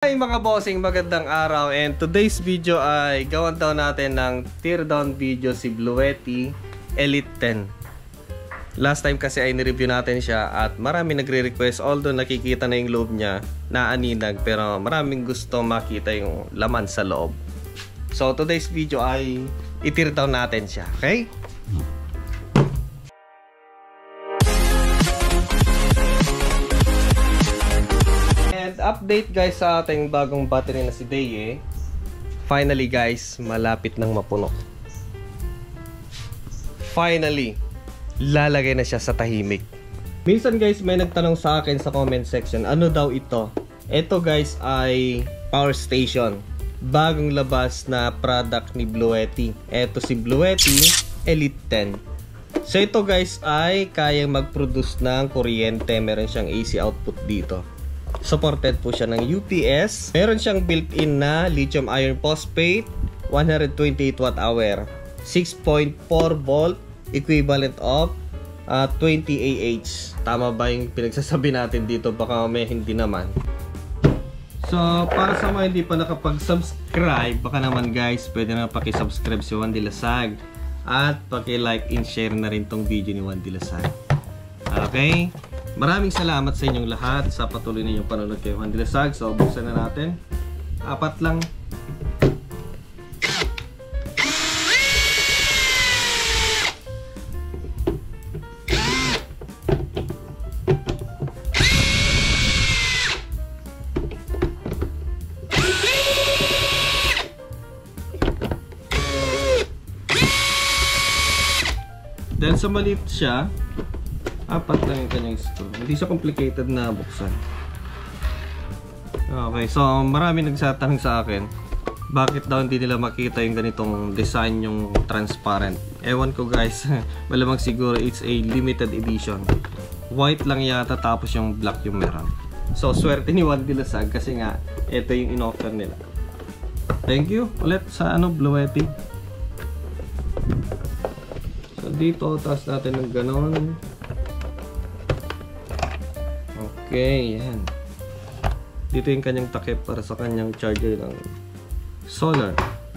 Hi mga bossing, magandang araw, and today's video ay gawan daw natin ng teardown video si Bluetti Elite 10. Last time kasi ay nireview natin siya at marami nagre-request, although nakikita na yung loob niya na aninag, pero maraming gusto makita yung laman sa loob. So today's video ay i-teardown natin siya, okay? Update guys sa ating bagong battery na si Deye. Finally guys, malapit nang mapuno. Finally, lalagay na siya sa tahimik. Minsan guys, may nagtanong sa akin sa comment section, ano daw ito? Ito guys ay power station. Bagong labas na product ni Bluetti. Ito si Bluetti Elite 10. So ito guys ay kayang mag-produce ng kuryente. Meron siyang AC output dito. Supported po siya ng UPS. Meron siyang built-in na lithium iron phosphate, 128 Wh, 6.4 volt, equivalent of 20 Ah. Tama ba yung pinagsasabi natin dito? Baka may hindi naman. So, para sa mga hindi pa nakapag-subscribe, baka naman guys, pwede na paki-subscribe si Juan Dilasag. At paki-like and share na rin tong video ni Juan Dilasag. Okay? Maraming salamat sa inyong lahat sa patuloy ninyong panonood kay Juan Dilasag. So, buksan na natin. 4 lang. Dahil sa maliit siya, 4 lang yung kanyang screw. Hindi siya complicated na buksan. Okay, so marami nagsatanong sa akin, bakit daw hindi nila makita yung ganitong design, yung transparent. Ewan ko guys, malamang siguro it's a limited edition. White lang yata tapos yung black yung meron. So swerte ni Juan Dilasag kasi nga ito yung in-offer nila. Thank you ulit sa Bluetti. So dito, taas natin ng ganon. Okay, yan. Dito yung kanyang takip para sa kanyang charger ng solar.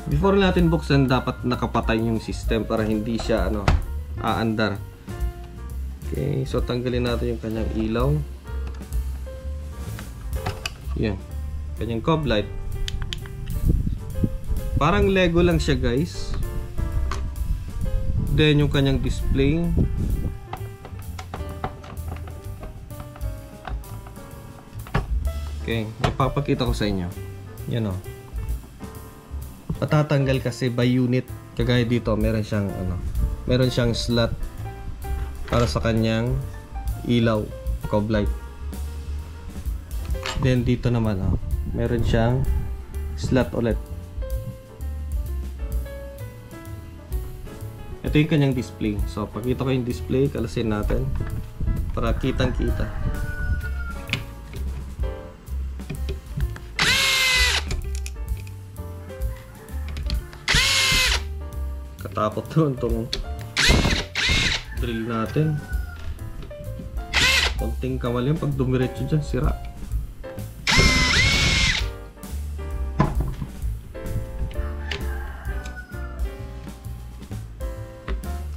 Before natin buksan, dapat nakapatay yung system para hindi siya aandar. Okay, so tanggalin natin yung kanyang ilaw. Yan. Kanyang cob light. Parang Lego lang siya guys. Then yung kanyang display. Okay, ipapakita ko sa inyo. Yan o. Patatanggal kasi by unit. Kagaya dito, meron siyang meron siyang slot para sa kanyang ilaw, cob light. Then dito naman meron siyang slot ulit. Ito yung kanyang display. So, pakita ko yung display, kalasin natin para kitang-kita. Katapot naman itong drill natin. Konting kamali yung pag dumiretso dyan, sira.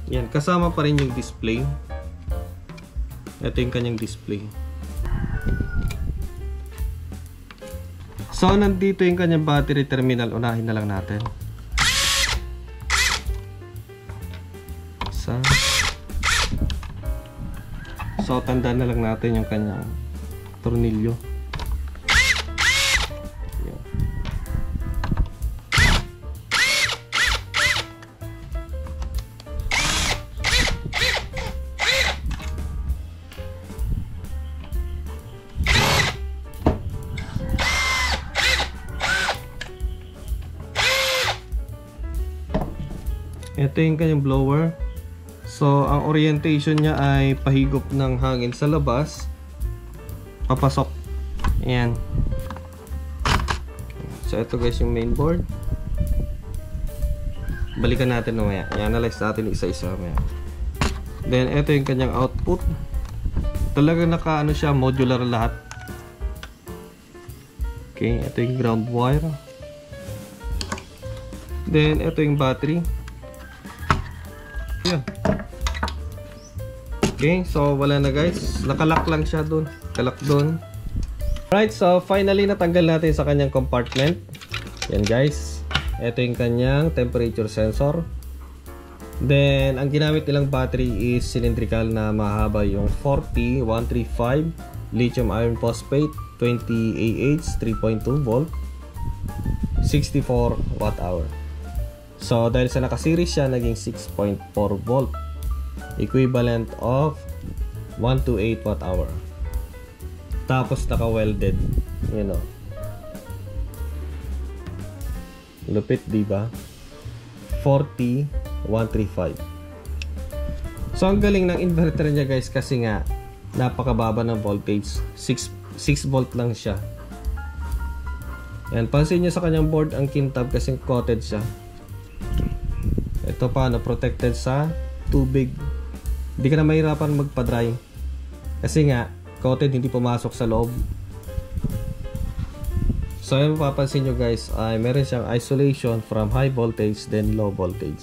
Yan, kasama pa rin yung display. Ito yung kanyang display. So, nandito yung kanyang battery terminal. Unahin na lang natin. So, tandaan na lang natin yung kanyang tornilyo. Yan. Ito yung kanyang blower. So, ang orientation niya ay pahigop ng hangin sa labas, papasok. Ayan. So, ito guys yung main board. Balikan natin mamaya. I-analyze natin isa-isa mamaya. Then, ito yung kanyang output. Talagang naka siya, modular lahat. Okay, ito yung ground wire. Then, ito yung battery. Yan. Okay, so wala na guys. Nakalock lang siya dun. Kalak dun. Alright, so finally natanggal natin sa kanyang compartment. Yan guys. Ito yung kanyang temperature sensor. Then, ang ginamit nilang battery is cylindrical na mahaba, yung 40135 lithium iron phosphate 20 Ah 3.2 volt 64 watt hour. So dahil sa naka-series siya, naging 6.4 volt equivalent of 128 watt hour. Tapos naka-welded, you know. Lupit, diba? 40135. So ang galing ng inverter niya guys, kasi nga napakababa ng voltage. 6 volt lang siya. Yan, pansin nyo sa kanyang board, ang kintab kasi coated siya. Ito pa, protected sa tubig. Hindi ka na mahirapan magpa-dry. Kasi nga, coated, hindi pumasok sa loob. So, yung mapapansin nyo guys, ay meron siyang isolation from high voltage then low voltage.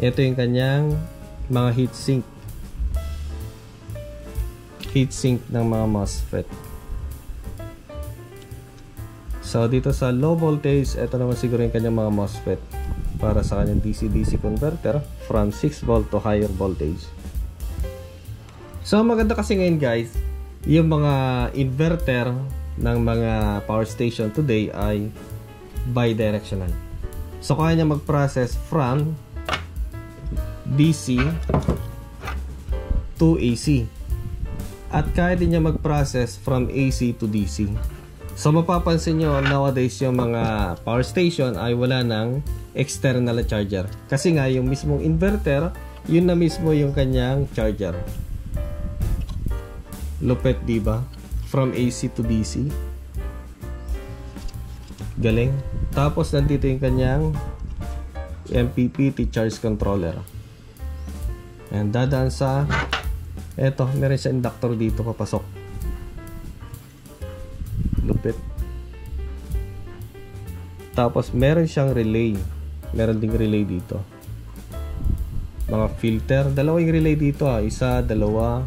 Ito yung kanyang mga heatsink. Heatsink ng mga MOSFET. So dito sa low voltage, ito naman siguro yung kanyang mga MOSFET para sa kanyang DC-DC converter from 6 volt to higher voltage. So maganda kasi ngayon guys, yung mga inverter ng mga power station today ay bidirectional. So kaya niya mag-process from DC to AC. At kaya din niya mag-process from AC to DC. So mapapansin nyo nowadays yung mga power station ay wala ng external charger. Kasi nga yung mismong inverter, yun na mismo yung kanyang charger. Lupet, diba? From AC to DC. Galing. Tapos nandito yung kanyang MPPT charge controller. And dadaan sa eto, meron siya inductor dito papasok. Lupit. Tapos meron siyang relay. Meron ding relay dito. Mga filter. Dalawa yung relay dito ha. Isa, dalawa.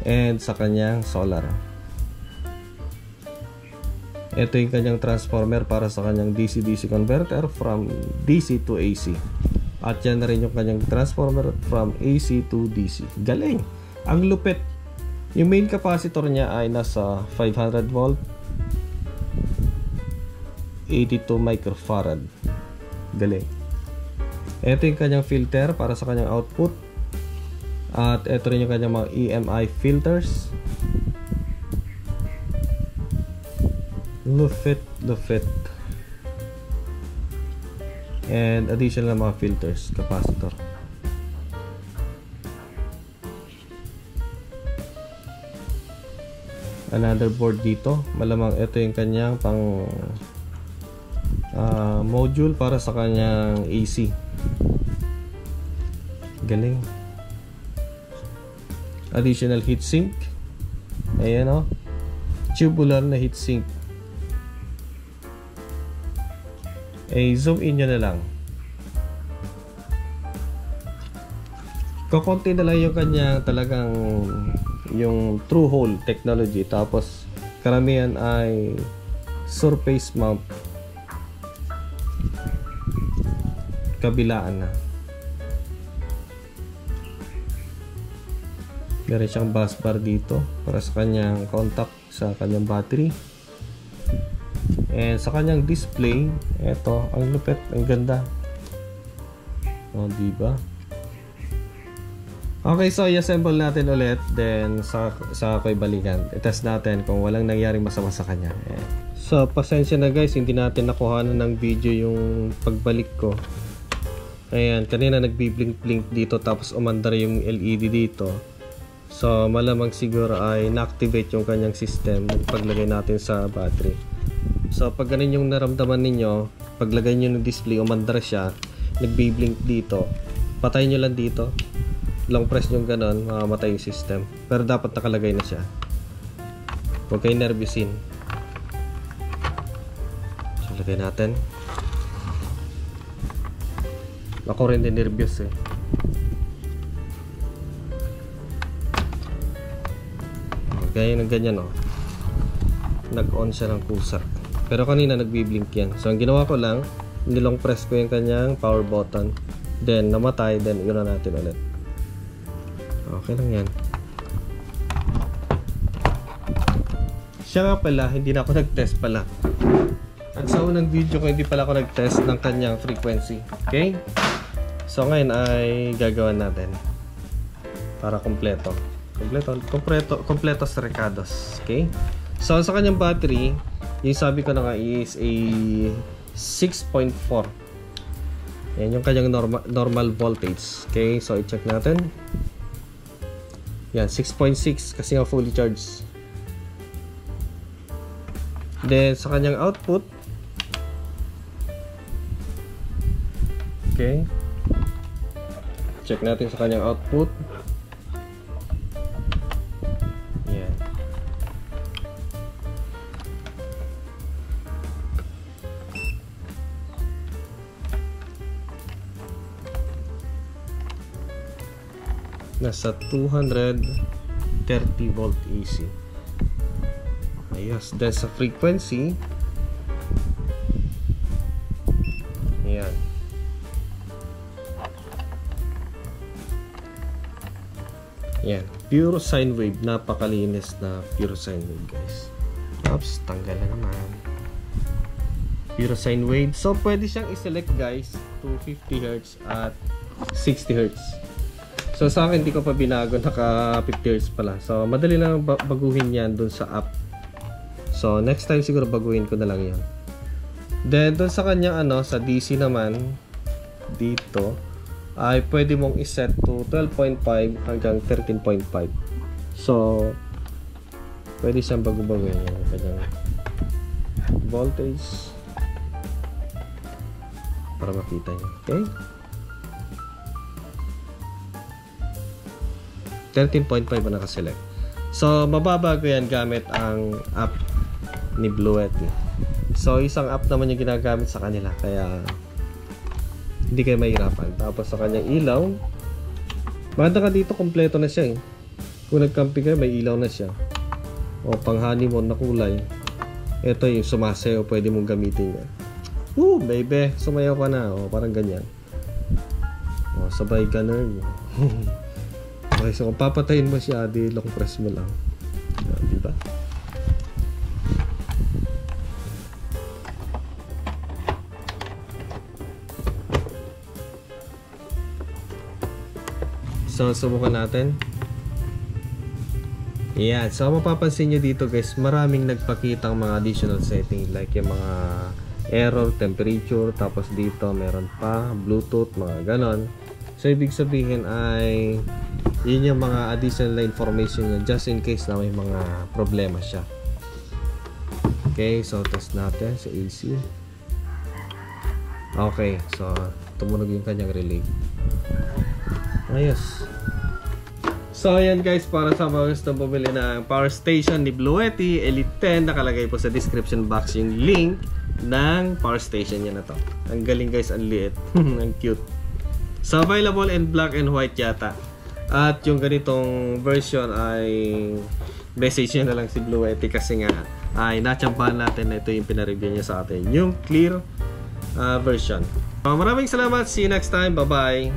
And sa kanyang solar. Ito yung kanyang transformer para sa kanyang DC-DC converter from DC to AC. At yan na rin yung kanyang transformer from AC to DC. Galing! Ang lupit! Yung main capacitor niya ay nasa 500 volt 82 microfarad. Galing. Ito yung kanyang filter para sa kanyang output. At ito rin yung kanyang mga EMI filters. Lupit, lupit. And additional na mga filters, capacitor. Another board dito. Malamang ito yung kanyang pang module para sa kanyang AC. Galing. Additional heatsink. Ayan o. Tubular na heatsink. Zoom in nyo na lang. Kakunti na lang yung kanyang talagang yung true hole technology. Tapos karamihan ay surface mount. Kabilaan na. Meron siyang bus bar dito para sa kanyang contact sa kanyang battery. And sa kanyang display, eto, ang lupit, ang ganda. O, diba? Okay, so i-assemble natin ulit. Then, sa ako'y balikan. I-test natin kung walang nangyaring masama sa kanya. So, pasensya na guys, hindi natin nakuhanan ng video yung pagbalik ko. Ayan, kanina nagbi-blink-blink dito tapos umandar yung LED dito. So, malamang siguro ay na-activate yung kanyang system paglagay natin sa battery. So pag ganun yung naramdaman ninyo, paglagay nyo ng display, umandar siya, nagbi-blink dito, patayin nyo lang dito, long press nyo ganun, mamamatay yung system. Pero dapat nakalagay na siya. Huwag kayo nervyusin. Lagay natin. Ako rin din nervyos eh. Gaya ng ganyan oh. Nag-on siya ng kusa. Pero kanina nagbi-blink yan. So ang ginawa ko lang, nilong press ko yung kanyang power button. Then namatay, then yun na natin ulit. Okay lang yan. Siya nga pala, hindi na ako nag-test pala. At sa unang video ko, hindi pala ako nag-test ng kanyang frequency. Okay? So ngayon ay gagawin natin para kompleto sa recados. Okay? So sa kanyang battery, yung sabi ko na nga is a 6.4. Yan yung kanyang normal voltage. Okay? So i-check natin. Yan, 6.6 kasi nga fully charged. Then sa kanyang output, okay, check natin sa kanyang output. Yan. Nasa 230 volt AC. Ayos. Then sa frequency, ayan, ayan, pure sine wave. Napakalinis na pure sine wave, guys. Oops, tanggal na naman. Pure sine wave. So pwede siyang i-select, guys, to 50 Hz at 60 Hz. So sa akin, hindi ko pa binago, naka 50 Hz pala. So madali lang baguhin yan dun sa app. So next time siguro baguhin ko na lang yan. Then dun sa kanya sa DC naman, dito ay pwede mong iset to 12.5 hanggang 13.5. So pwede siyang bago-baguhin yung kanyang voltage para makita nyo. Okay, 13.5 ba nakaselect. So mababago yan gamit ang app ni Bluetti. So isang app naman yung ginagamit sa kanila, kaya hindi kayo mahirapan. Tapos sa kanyang ilaw, maganda ka dito, kompleto na siya eh. Kung nag-camping kayo, may ilaw na siya. O pang honeymoon na kulay. Ito yung sumasayaw, pwede mong gamitin yan. Baby, sumayaw ka na. O parang ganyan. O sabay ganun. Okay, so kung papatayin mo siya, di long press mo lang. Diba? So, subukan natin. Yan. So, mapapansin nyo dito, guys, maraming nagpakitang mga additional setting. Like yung mga error, temperature. Tapos dito, meron pa Bluetooth, mga ganon. So, ibig sabihin ay yun yung mga additional information yun, just in case na may mga problema siya. Okay. So, test natin sa AC. Okay. So, tumunog yung kanyang relay. Ayos. So ayan guys, para sa mga gustong bumili ng power station ni Bluetti Elite 10, nakalagay po sa description box yung link ng power station niya na to. Ang galing guys, ang liit. Ang cute. So available in black and white yata. At yung ganitong version ay message nyo na lang si Bluetti kasi nga ay natsambahan natin na ito yung pinareview niya sa atin, yung clear version. Maraming salamat. See you next time. Bye bye.